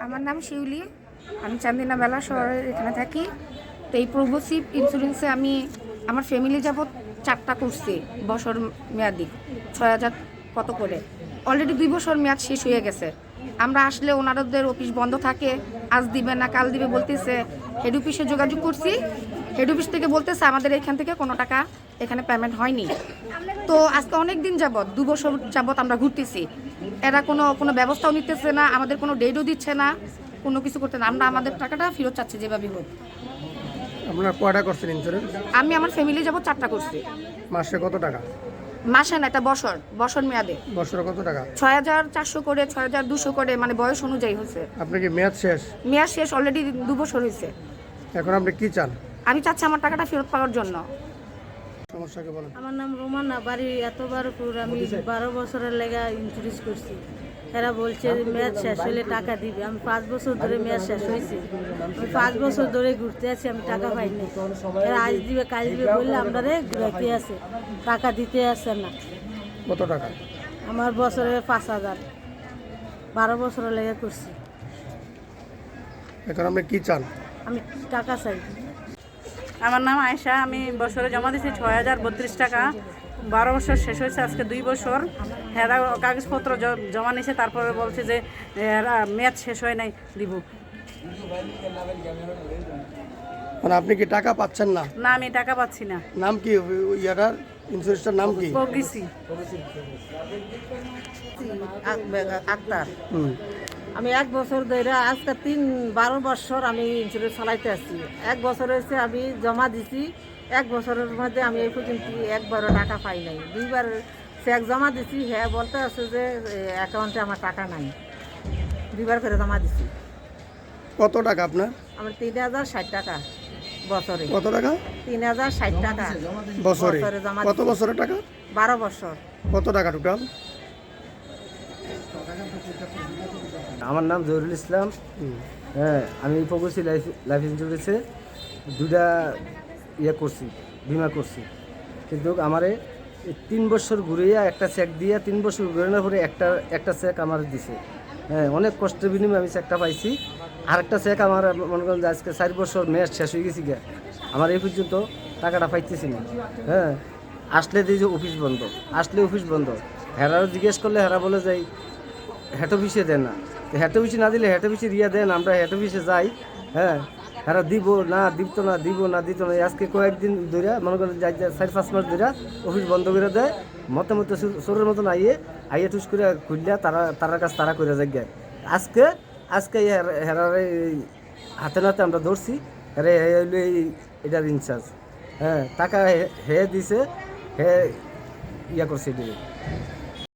আমার নাম শিউলি, আমি চান্দিনা বেলা শহরের এখানে থাকি। তো এই প্রোগ্রেসিভ ইন্স্যুরেন্সে আমি আমার ফ্যামিলি যাবৎ 4টা করছি বছর মেয়াদি, 6,000 কত করে। অলরেডি 2 বছর মেয়াদ শেষ হয়ে গেছে। আমরা আসলে ওনাদের অফিস বন্ধ থাকে, আজ দিবে না কাল দিবে বলতেছে। হেড অফিসে যোগাযোগ করছি, হেড অফিস থেকে বলতেছে আমাদের এখান থেকে কোনো টাকা এখানে পেমেন্ট হয়নি। তো আজকে অনেক দিন যাবৎ 2 বছর যাবৎ আমরা ঘুরতেছি, এরা কোনো ব্যবস্থাও নিতেছে না, আমাদের কোনো ডেটও দিচ্ছে না, কোনো কিছু করতে না। আমরা আমাদের টাকাটা ফেরত চাচ্ছি যেভাবে হোক। আপনারা কয়টা করছেন ইন্স্যুরেন্স? আমি আমার ফ্যামিলি যাবৎ 4টা করছি। মাসে কত টাকা? মাসে না, এটা বছর মেয়াদে। বছরে কত টাকা? 6,400 করে, 6,200 করে, মানে বয়স অনুযায়ী হয়েছে। আপনার কি মেয়াদ শেষ? মেয়াদ শেষ, অলরেডি 2 বছর হয়েছে। এখন আপনি কি চান? আমি চাচ্ছি আমার টাকাটা ফেরত পাওয়ার জন্য। সমস্যাকে বলেন। আমার নাম রোমানা, বাড়ি এতবারপুর। আমি 12 বছরের লেগা ইন্স্যুরেন্স করছি। এরা বলছে মেয়াদ শেষ হলে টাকা দিবে। আমি 5 বছর ধরে মেয়াদ শেষ হয়েছে, আমি 5 বছর ধরে ঘুরতে আছি, আমি টাকা পাইনি। এরা আজ দিবে কাল দিবে বললে আমরা ঘুরাইতে আছে, টাকা দিতে আসে না। কত টাকা? আমার বছরে 5,000, 12 বছরের লেগে করছি। এখন আপনি কি চান? আমি টাকা চাই। আমার নাম আয়েশা, আমি বছরে জমা দিয়েছি 6,032 টাকা। 12 বছর শেষ হয়েছে, আজকে 2 বছর। এরা কাগজপত্র জমা নিয়েছে, তারপরে বলছে যে এরা মেয়াদ শেষ হয় নাই, দিব। মানে আপনি কি টাকা পাচ্ছেন না? না, আমি টাকা পাচ্ছি না। নাম কি ইয়াটার ইন্স্যুরেন্সটার নাম কি? প্রোগ্রেসি। আক্তার। আমি 1 বছর ধরে আজকে 12 বছর আমি ইন্স্যুরেন্স চালাইতে আসছি। 1 বছর হয়েছে আমি জমা দিছি। 1 বছরের মধ্যে আমি এই পর্যন্ত একবারও টাকা পাই নাই। 2বার চেক জমা দিছি, হ্যাঁ বলতে আছে যে অ্যাকাউন্টে আমার টাকা নাই। 2বার করে জমা দিছি। কত টাকা আপনার? আমার 3,060 টাকা বছরে। কত টাকা? 3,060 টাকা বছরে। জমা কত দিছি। বছরের টাকা? 12 বছর। কত টাকা টোটাল? আমার নাম জহিরুল ইসলাম। হ্যাঁ, আমি প্রোগ্রেসিভ লাইফ ইন্স্যুরেন্সে 2টা করছি, বিমা করছি। কিন্তু আমারে 3 বছর ঘুরিয়ে একটা চেক দিয়ে 3 বছর ঘুরানোর পরে একটা চেক আমার দিছে। হ্যাঁ, অনেক কষ্টের বিনিময়ে আমি চেকটা পাইছি। আর একটা চেক আমার মনে করেন যে আজকে 4 বছর মেয়াদ শেষ হয়ে গেছি গিয়া, আমার এই পর্যন্ত টাকাটা পাইতেছি না। হ্যাঁ, আসলে দিয়ে যে অফিস বন্ধ, আসলে অফিস বন্ধ। হেরাও জিজ্ঞেস করলে হেরা বলে যাই হেড অফিসে দেন না। হেড অফিসে না দিলে হেড অফিসে দিয়ে দেন, আমরা হেড অফিসে যাই। হ্যাঁ, হেরা দিব না, দিত না, দিব না, দিত না। আজকে কয়েকদিন ধরে মনে করেন 4-5 মাস ধরে অফিস বন্ধ করে দেয়। মতো চোরের মতন আইয়ে টুস করে খুললে তারার কাছে তারা করে যায়। আজকে হেরার হাতে নাতে আমরা ধরছি। হেরে হইলো এটার ইনচার্জ। হ্যাঁ, টাকা হে দিছে, হে করছে।